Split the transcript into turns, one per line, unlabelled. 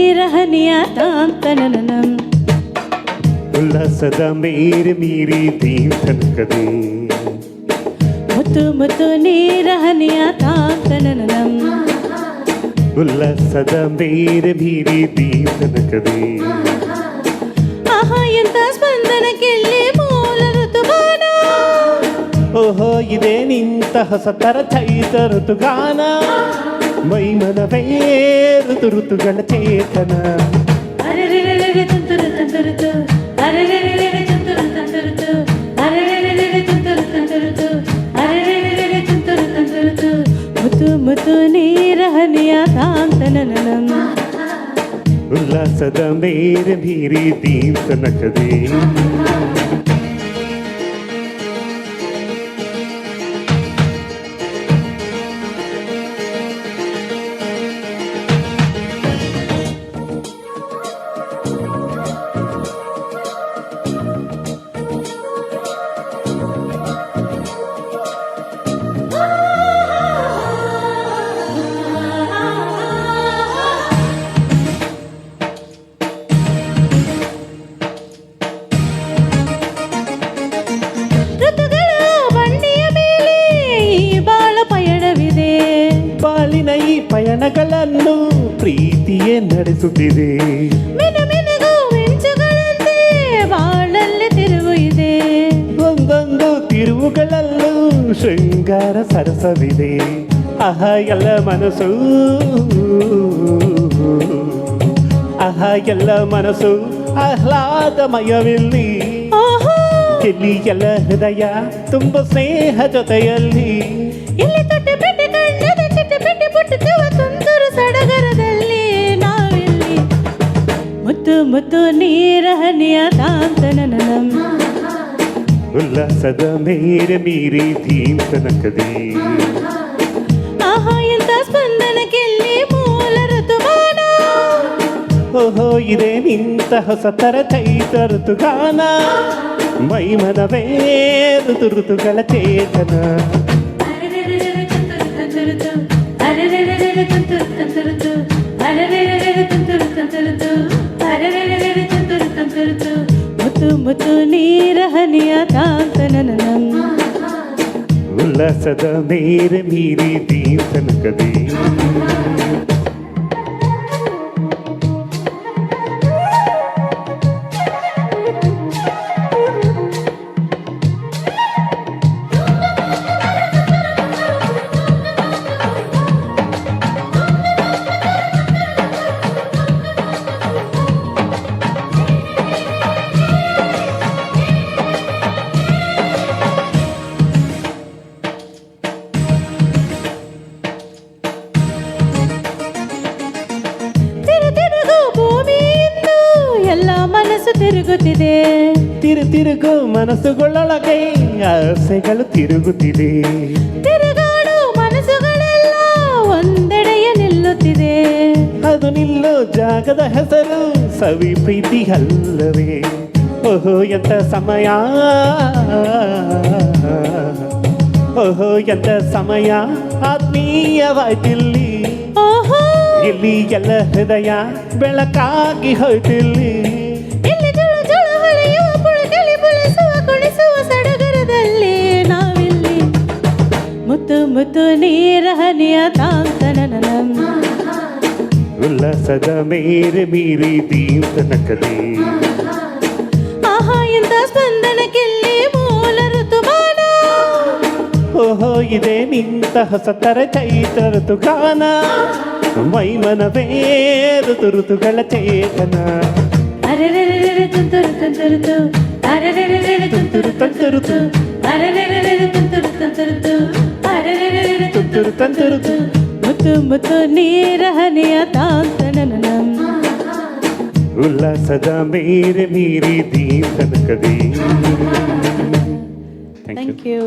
ನೀರ ಹನಿಯ ತಾಂತನನಂ
ಉಲ್ಲಾಸದ ಮೇರೆ ಮೀರಿ ತನಕದೆ
ಮುತ್ತು ಮುತ್ತು ನೀರ ಹನಿಯ ತಾಂತನನಂ
ಉಲ್ಲಾಸದ ಮೇರೆ ಮೀರಿ ತನಕದೆ
ಆಹಾ ಎಂತ ಸ್ಪಂದನಕ್ಕೆಲ್ಲಿ ಮೂಲ ಋತುಗಾನ
ಓಹೋ ಇದೇ ನಿಂತ ಹೊಸ ತರ ಚೈತ ಋತುಗಾನ ಮೈಮನವೇ ಋತುಗಳ ಚೇತನ
ಅರೆರೆರೆರೆ ತುಂತುರು ತುಂತುರುತು ಅರೆರೆರೆರೆ ತುಂತುರು ತುಂತುರುತು ಅರೆರೆರೆರೆ ತುಂತುರು ತುಂತುರುತು ಅರೆರೆರೆರೆ ತುಂತುರು ತುಂತುರುತು ಮುತ್ತು ಮುತ್ತು ನೀರ ಹನಿಯ ತಾಂತನನಂ
ಉಲ್ಲಾಸದ ಮೇರೆ ಮೀರಿ ತನಕದೆ ಬಾಳಿನ ಈ ಪಯಣಗಳನ್ನು ಪ್ರೀತಿಯೇ ನಡೆಸುತ್ತಿದೆ
ಮಿನುಮಿನುಗು ಮಿಂಚುಗಳಂತೆ ಬಾಳಲ್ಲಿ ತಿರುವು ಇದೆ
ಒಂದೊಂದು ತಿರುವುಗಳಲ್ಲೂ ಶೃಂಗಾರ ಸರಸವಿದೆ ಆಹ ಎಲ್ಲ ಮನಸ್ಸು ಆಹ ಎಲ್ಲ ಮನಸ್ಸು ಆಹ್ಲಾದಮಯವಿಲ್ಲಿ ಎಲ್ಲಿ ಎಲ್ಲ ಹೃದಯ ತುಂಬ ಸ್ನೇಹ ಜೊತೆಯಲ್ಲಿ
ಇಲ್ಲಿ ತೊಟ್ಟ ಪೆಟ್ಟೆ ಕಣ್ಣದ ಚಿಟ್ಟ ಪೆಟ್ಟೆ ಪುಟ್ಟುವ ತುಂತುರು ಸಡಗರದಲ್ಲಿ ನಾವಿಲ್ಲಿ ಮುತ್ತು ಮುತ್ತು ನೀರ ಹನಿಯ ತಾಂತನನಂ
ಉಲ್ಲಾಸದ ಮೇರೆ ಮೀರಿ ತನಕದೆ
ಆಹಾ ಎಂತ ಸ್ಪಂದನಕ್ಕೆಲ್ಲಿ ಮೂಲ ಋತುಗಾನ
ಓಹೋ ಇದೇ ನಿಂತ ಹೊಸ ತರ ಚೈತ ಋತುಗಾನ ಮೈಮನವೇ ಋತುಗಳ ಚೇತನ
ಮುತ್ತು ಮುತ್ತು ನೀರ ಹನಿಯ ತಾಂತನನಂ
ಉಲ್ಲಾಸದ ಮೇರೆ ಮೀರಿ ತನಕದೆ
ತಿರುಗುತ್ತಿದೆ
ತಿರುಗು ಮನಸ್ಸುಗಳೊಳಗೆ ಆಸೆಗಳು ತಿರುಗುತ್ತಿದೆ
ತಿರುಗಾಡು ಮನಸ್ಸುಗಳೆಲ್ಲ ಒಂದೆಡೆಯ ನಿಲ್ಲುತ್ತಿದೆ
ಅದು ನಿಲ್ಲೋ ಜಾಗದ ಹೆಸರು ಸವಿ ಪ್ರೀತಿ ಅಲ್ಲವೇ ಓಹೋ ಎಂತ ಸಮಯ ಓಹೋ ಎಂತ ಸಮಯ ಆತ್ಮೀಯವಾಯ್ತಿಲ್ಲಿ ಇಲ್ಲಿ ಎಲ್ಲ ಹೃದಯ ಬೆಳಕಾಗಿ ಹೋಯ್ತಿಲ್ಲಿ
ಇಲ್ಲಿ ಜುಳು ಜುಳು ಹೊಳೆಯುವ ಪುಳಕಲಿ ಪುಳಿಸುವ ಕುಣಿಸುವ ಸಡಗರದಲ್ಲಿ ನಾವಿಲ್ಲಿ ಮುತ್ತು ಮುತ್ತು ನೀರ ಹನಿಯ ತಾಂತನನಂ
ಉಲ್ಲಾಸದ ಮೇರೆ ಮೀರಿ ತನಕದೆ
ಆಹಾ ಎಂತ ಸ್ಪಂದನಕ್ಕೆಲ್ಲಿ ಮೂಲ ಋತುಮಾನ
ಓಹೋ ಇದೇ ನಿಂತ ಹೊಸ ತರ ಚೈತ ಋತುಗಾನ ಮೈಮನವೇ ಋತುಗಳ ಚೇತನ
ಅರೆರೆರೆರೆ ತುಂತುರು ತುಂತುರುತು ಅರೆರೆರೆರೆ ತುಂತುರು ತುಂತುರುತು ಅರೆರೆರೆರೆ ತುಂತುರು ತುಂತುರುತು ಅರೆರೆರೆರೆ ತುಂತುರು ತುಂತುರುತು ಮುತ್ತು ಮುತ್ತು ನೀರ ಹನಿಯ ತಾಂತನನಂ
ಉಲ್ಲಾಸದ ಮೇರೆ ಮೀರಿ ತನಕದೆ
ಥ್ಯಾಂಕ್ ಯು